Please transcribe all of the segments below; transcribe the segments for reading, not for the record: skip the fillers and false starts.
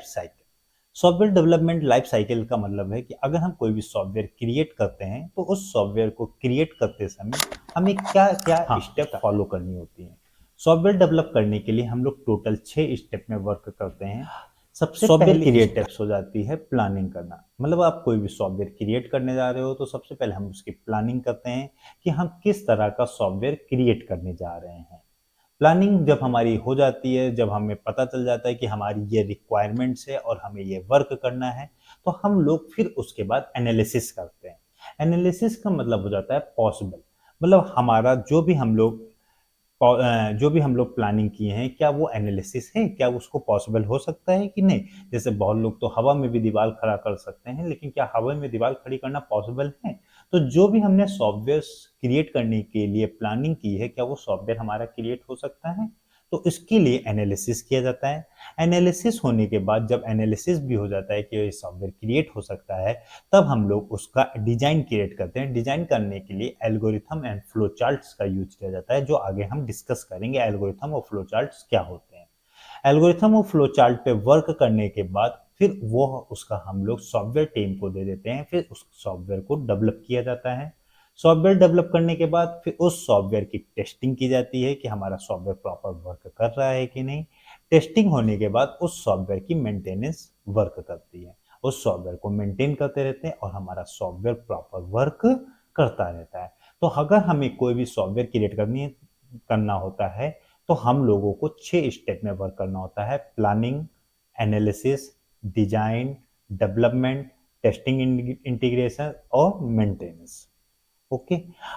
Cycle. Software development life cycle का मतलब है कि अगर हम कोई भी सॉफ्टवेयर क्रिएट करते हैं तो उस सॉफ्टवेयर को क्रिएट करते समय हमें क्या क्या हाँ स्टेप स्टार्ट। फॉलो करनी होती हैं। सॉफ्टवेयर डेवलप करने के लिए हम लोग टोटल 6 स्टेप में वर्क करते हैं। सबसे सॉफ्टवेयर पहले क्रिएट स्टेप। टेप्स हो जाती है प्लानिंग करना। मतलब आप कोई भी सॉफ्टवेयर क्रिएट करने जा रहे हो तो सबसे पहले हम उसकी प्लानिंग करते हैं कि हम किस तरह का सॉफ्टवेयर क्रिएट करने जा रहे हैं। प्लानिंग जब हमारी हो जाती है, जब हमें पता चल जाता है कि हमारी ये रिक्वायरमेंट्स है और हमें ये वर्क करना है, तो हम लोग फिर उसके बाद एनालिसिस करते हैं। एनालिसिस का मतलब हो जाता है पॉसिबल। मतलब हमारा जो भी हम लोग प्लानिंग किए हैं, क्या वो एनालिसिस है, क्या उसको पॉसिबल हो सकता है कि नहीं। जैसे बहुत लोग तो हवा में भी दीवार खड़ा कर सकते हैं, लेकिन क्या हवा में दीवार खड़ी करना पॉसिबल है। तो जो भी हमने सॉफ्टवेयर क्रिएट करने के लिए प्लानिंग की है, क्या वो सॉफ्टवेयर हमारा क्रिएट हो सकता है। तो इसके लिए एनालिसिस किया जाता है। एनालिसिस होने के बाद जब एनालिसिस भी हो जाता है कि ये सॉफ्टवेयर क्रिएट हो सकता है, तब हम लोग उसका डिजाइन क्रिएट करते हैं। डिजाइन करने के लिए एल्गोरिथम एंड फ्लो चार्ट्स का यूज किया जाता है, जो आगे हम डिस्कस करेंगे एल्गोरिथम और फ्लो चार्ट्स क्या होते हैं। एल्गोरिथम और फ्लो चार्ट पे वर्क करने के बाद फिर वो उसका हम लोग सॉफ्टवेयर टीम को दे देते हैं, फिर उस सॉफ्टवेयर को डेवलप किया जाता है। सॉफ्टवेयर डेवलप करने के बाद फिर उस सॉफ्टवेयर की टेस्टिंग की जाती है कि हमारा सॉफ्टवेयर प्रॉपर वर्क कर रहा है कि नहीं। टेस्टिंग होने के बाद उस सॉफ्टवेयर की मेंटेनेंस वर्क करती है। उस सॉफ्टवेयर को मेंटेन करते रहते हैं और हमारा सॉफ्टवेयर प्रॉपर वर्क करता रहता है। तो अगर हमें कोई भी सॉफ्टवेयर क्रिएट करना होता है, तो हम लोगों को 6 स्टेप में वर्क करना होता है। Planning, analysis, design, development, testing, integration और मेंटेनेंस। ओके।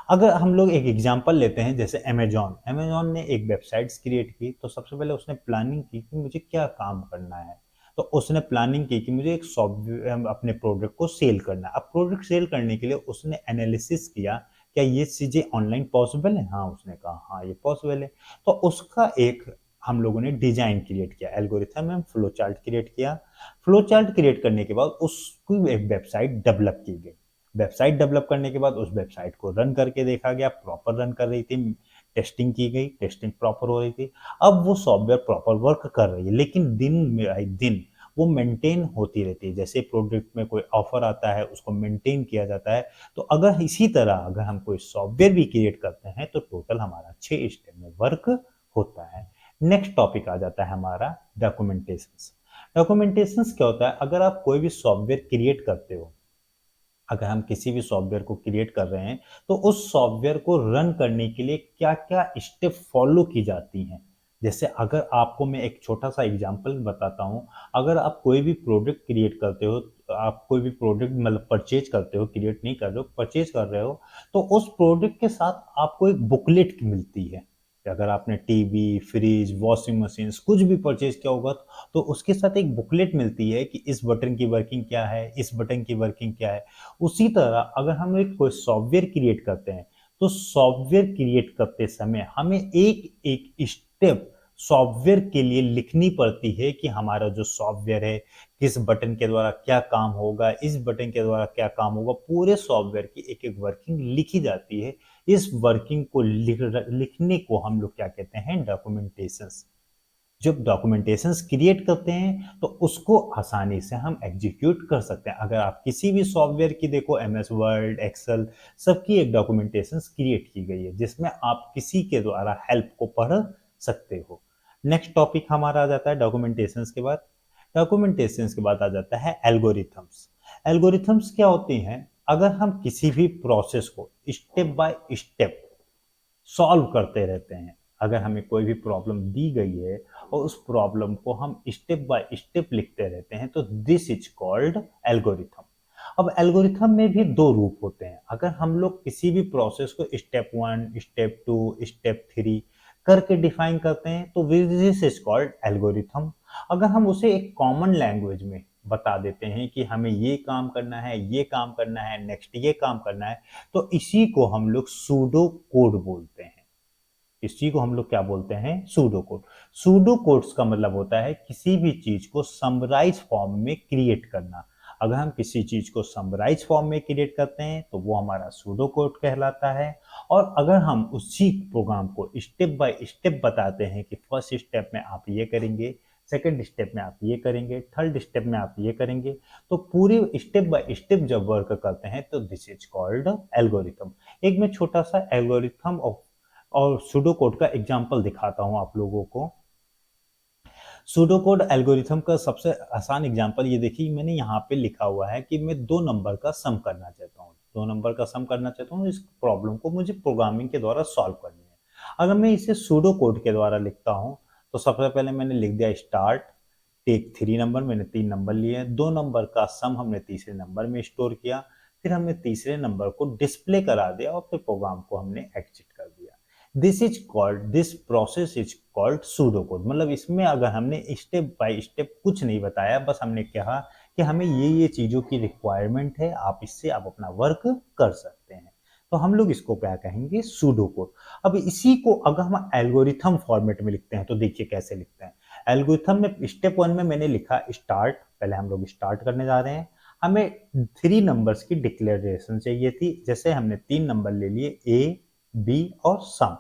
अगर हम लोग एक एग्जांपल लेते हैं, जैसे अमेजॉन ने एक वेबसाइट्स क्रिएट की, तो सबसे पहले उसने प्लानिंग की कि मुझे क्या काम करना है। तो उसने प्लानिंग की कि मुझे एक सॉफ्टवेयर अपने प्रोडक्ट को सेल करना है। अब प्रोडक्ट सेल करने के लिए उसने एनालिसिस किया, क्या ये चीज़ें ऑनलाइन पॉसिबल है। हाँ, उसने कहा हाँ ये पॉसिबल है। तो उसका एक हम लोगों ने डिजाइन क्रिएट किया, algorithm and flow chart create किया। फ्लो चार्ट क्रिएट करने के बाद उसकी एक वेबसाइट डेवलप की गई। वेबसाइट डेवलप करने के बाद उस वेबसाइट को रन करके देखा गया, प्रॉपर रन कर रही थी। टेस्टिंग की गई, टेस्टिंग प्रॉपर हो रही थी। अब वो सॉफ्टवेयर प्रॉपर वर्क कर रही है, लेकिन दिन में आए दिन वो मेंटेन होती रहती है। जैसे प्रोडक्ट में कोई ऑफर आता है, उसको मेंटेन किया जाता है। तो अगर इसी तरह अगर हम कोई सॉफ्टवेयर भी क्रिएट करते हैं, तो टोटल हमारा 6 स्टेप में वर्क होता है। नेक्स्ट टॉपिक आ जाता है हमारा डॉक्यूमेंटेशन। डॉक्यूमेंटेशन क्या होता है, अगर आप कोई भी सॉफ्टवेयर क्रिएट करते हो, अगर हम किसी भी सॉफ्टवेयर को क्रिएट कर रहे हैं, तो उस सॉफ्टवेयर को रन करने के लिए क्या-क्या स्टेप फॉलो की जाती हैं। जैसे अगर आपको मैं एक छोटा-सा एग्जांपल बताता हूँ, अगर आप कोई भी प्रोडक्ट क्रिएट करते हो, आप कोई भी प्रोडक्ट मतलब परचेज़ करते हो, क्रिएट नहीं कर रहे हो, परचेज़ कर रहे हो, तो उस प्रोडक्ट के साथ आपको एक बुकलेट मिलती है। अगर आपने टीवी, फ्रिज, वॉशिंग मशीन्स कुछ भी परचेज़ किया होगा, तो उसके साथ एक बुकलेट मिलती है कि इस बटन की वर्किंग क्या है, इस बटन की वर्किंग क्या है। उसी तरह अगर हम एक कोई सॉफ्टवेयर क्रिएट करते हैं, तो सॉफ्टवेयर क्रिएट करते समय हमें एक एक स्टेप सॉफ्टवेयर के लिए लिखनी पड़ती है कि हमारा जो सॉफ्टवेयर है, किस बटन के द्वारा क्या काम होगा, इस बटन के द्वारा क्या काम होगा। पूरे सॉफ्टवेयर की एक एक वर्किंग लिखी जाती है। इस वर्किंग को लिखने को हम लोग क्या कहते हैं, डॉक्यूमेंटेशन। जब डॉक्यूमेंटेशंस क्रिएट करते हैं, तो उसको आसानी से हम एग्जीक्यूट कर सकते हैं। अगर आप किसी भी सॉफ्टवेयर की देखो, एमएस वर्ड, एक्सेल, सबकी एक डॉक्यूमेंटेशंस क्रिएट की गई है, जिसमें आप किसी के द्वारा हेल्प को पढ़ सकते हो। नेक्स्ट टॉपिक हमारा आ जाता है डॉक्यूमेंटेशंस के बाद। डॉक्यूमेंटेशंस के बाद आ जाता है एल्गोरिथम्स। एल्गोरिथम्स क्या होती हैं, अगर हम किसी भी प्रोसेस को स्टेप बाय स्टेप सॉल्व करते रहते हैं। अगर हमें कोई भी प्रॉब्लम दी गई है और उस प्रॉब्लम को हम स्टेप बाय स्टेप लिखते रहते हैं, तो दिस इज कॉल्ड एल्गोरिथम। अब एल्गोरिथम में भी दो रूप होते हैं। अगर हम लोग किसी भी प्रोसेस को स्टेप 1, स्टेप 2, स्टेप 3 करके डिफाइन करते हैं, तो दिस इज कॉल्ड एल्गोरिथम। अगर हम उसे एक कॉमन लैंग्वेज में बता देते हैं कि हमें ये काम करना है, ये काम करना है, नेक्स्ट ये काम करना है, तो इसी को हम लोग सूडो कोड बोलते हैं। इसी को हम लोग क्या बोलते हैं, सूडो कोड। सूडो कोड्स का मतलब होता है किसी भी चीज को समराइज फॉर्म में क्रिएट करना। अगर हम किसी चीज को समराइज फॉर्म में क्रिएट करते हैं, तो वो हमारा सूडो कोड कहलाता है। और अगर हम उसी प्रोग्राम को स्टेप बाय स्टेप बताते हैं कि फर्स्ट स्टेप में आप ये करेंगे, सेकंड स्टेप में आप ये करेंगे, थर्ड स्टेप में आप ये करेंगे। तो पूरे स्टेप बाय स्टेप जब वर्क करते हैं तो दिस इज कॉल्ड एल्गोरिथम। एक मैं छोटा सा एल्गोरिथम और सूडो कोड का एग्जांपल दिखाता हूं आप लोगों को। सूडो कोड एल्गोरिथम का सबसे आसान एग्जांपल ये देखिए, मैंने यहाँ पे लिखा हुआ है कि मैं दो नंबर का सम करना चाहता हूँ, दो नंबर का सम करना चाहता हूँ। इस प्रॉब्लम को मुझे प्रोग्रामिंग के द्वारा सॉल्व करनी है। अगर मैं इसे सूडो कोड के द्वारा लिखता हूँ तो सबसे पहले मैंने लिख दिया स्टार्ट, टेक 3 नंबर, मैंने 3 नंबर लिए, दो नंबर का सम हमने तीसरे नंबर में स्टोर किया, फिर हमने तीसरे नंबर को डिस्प्ले करा दिया और फिर प्रोग्राम को हमने एग्जिट कर दिया। This process is called pseudo code. मतलब इसमें अगर हमने स्टेप बाय स्टेप कुछ नहीं बताया, बस हमने कहा कि हमें ये चीजों की रिक्वायरमेंट है, आप इससे आप अपना वर्क कर सकते हैं, तो हम लोग इसको क्या कहेंगे, सूडो कोड। अब इसी को अगर हम एल्गोरिथम फॉर्मेट में लिखते हैं तो देखिए कैसे लिखते हैं। एल्गोरिथम में स्टेप 1 में मैंने लिखा स्टार्ट, पहले हम लोग स्टार्ट करने जा रहे हैं। हमें 3 नंबर्स की डिक्लेरेशन चाहिए थी, जैसे हमने 3 नंबर ले लिए ए, बी और सम।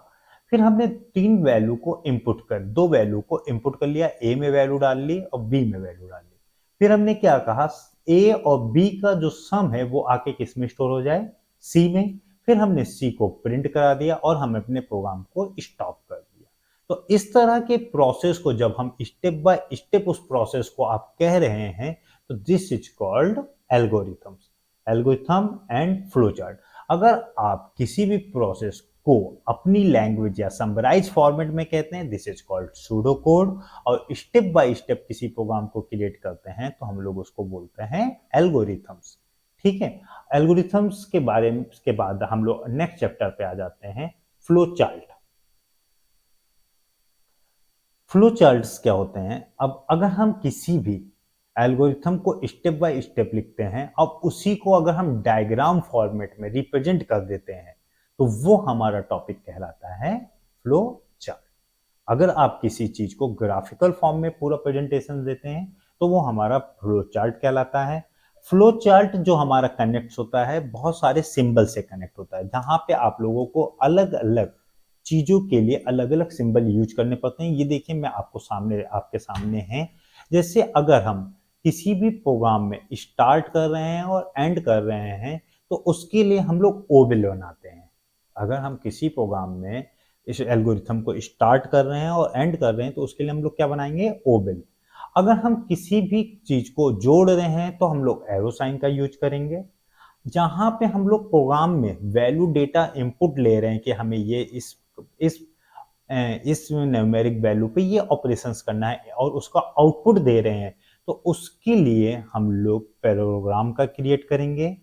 फिर हमने 3 वैल्यू को इनपुट कर, दो वैल्यू को इनपुट कर लिया, ए में वैल्यू डाल ली और बी में वैल्यू डाल ली। फिर हमने क्या कहा, ए और बी का जो सम है वो आके किस में स्टोर हो जाए, सी में। फिर हमने सी को प्रिंट करा दिया और हम अपने प्रोग्राम को स्टॉप कर दिया। तो इस तरह के प्रोसेस को जब हम स्टेप बाय स्टेप उस प्रोसेस को आप कह रहे हैं तो this is called algorithms, algorithm and flow chart. अगर आप किसी भी प्रोसेस को अपनी लैंग्वेज या समराइज फॉर्मेट में कहते हैं, this is called pseudo code. और स्टेप बाय स्टेप किसी प्रोग्राम को क्रिएट करते हैं तो हम लोग उसको बोलते हैं एल्गोरिथम्स। ठीक है, एल्गोरिथम्स के बारे में के बाद हम लोग नेक्स्ट चैप्टर पे आ जाते हैं, फ्लो चार्ट। फ्लो चार्ट्स क्या होते हैं, अब अगर हम किसी भी एल्गोरिथम को स्टेप बाय स्टेप लिखते हैं, अब उसी को अगर हम डायग्राम फॉर्मेट में रिप्रेजेंट कर देते हैं तो वो हमारा टॉपिक कहलाता है फ्लो चार्ट। अगर आप किसी चीज को ग्राफिकल फॉर्म में पूरा प्रेजेंटेशन देते हैं तो वो हमारा फ्लो चार्ट कहलाता है। फ्लो चार्ट जो हमारा कनेक्ट होता है बहुत सारे सिंबल से कनेक्ट होता है, जहां पे आप लोगों को अलग अलग चीजों के लिए अलग अलग सिंबल यूज करने पड़ते हैं। ये देखिए मैं आपके सामने है। जैसे अगर हम किसी भी प्रोग्राम में स्टार्ट कर रहे हैं और एंड कर रहे हैं तो उसके लिए हम लोग ओबेल बनाते हैं। अगर हम किसी प्रोग्राम में इस एल्गोरिथम को स्टार्ट कर रहे हैं और एंड कर रहे हैं तो उसके लिए हम लोग क्या बनाएंगे, ओबेल। अगर हम किसी भी चीज को जोड़ रहे हैं तो हम लोग एरो साइन का यूज करेंगे। जहां पे हम लोग प्रोग्राम में वैल्यू डेटा इनपुट ले रहे हैं कि हमें ये इस इस न्यूमेरिक वैल्यू पे ये ऑपरेशंस करना है और उसका आउटपुट दे रहे हैं, तो उसके लिए हम लोग पैराग्राम का क्रिएट करेंगे।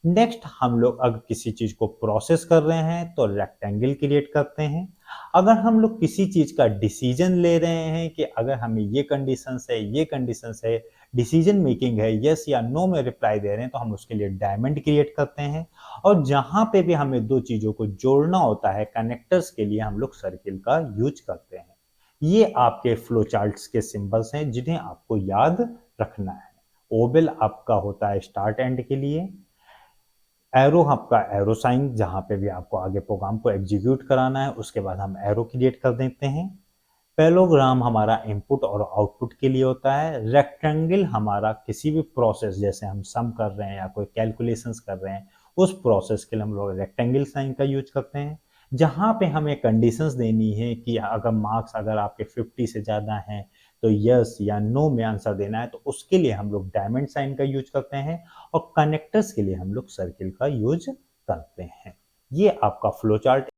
नेक्स्ट हम लोग अगर किसी चीज को प्रोसेस कर रहे हैं तो रेक्टेंगल क्रिएट करते हैं। अगर हम लोग किसी चीज का डिसीजन ले रहे हैं कि अगर हमें ये कंडीशंस है, ये कंडीशंस है, डिसीजन मेकिंग है, यस या नो में रिप्लाई दे रहे हैं, तो हम उसके लिए डायमंड क्रिएट करते हैं। और जहां पे भी हमें दो चीजों को जोड़ना होता है, कनेक्टर्स के लिए हम लोग सर्किल का यूज करते हैं। ये आपके फ्लो चार्ट्स के सिंबल्स हैं जिन्हें आपको याद रखना है। ओबेल आपका होता है स्टार्ट एंड के लिए, एरो आपका एरो साइन जहां पे भी आपको आगे प्रोग्राम को एग्जीक्यूट कराना है उसके बाद हम एरो क्रिएट कर देते हैं। पैलोग्राम हमारा इनपुट और आउटपुट के लिए होता है। रेक्टेंगल हमारा किसी भी प्रोसेस, जैसे हम सम कर रहे हैं या कोई कैलकुलेशंस कर रहे हैं, उस प्रोसेस के लिए हम लोग रेक्टेंगल साइन का यूज करते हैं। जहां पे हमें कंडीशंस देनी है कि अगर मार्क्स अगर आपके 50 से ज़्यादा हैं तो यस या नो में आंसर देना है, तो उसके लिए हम लोग डायमंड साइन का यूज करते हैं। और कनेक्टर्स के लिए हम लोग सर्किल का यूज करते हैं। ये आपका फ्लो चार्ट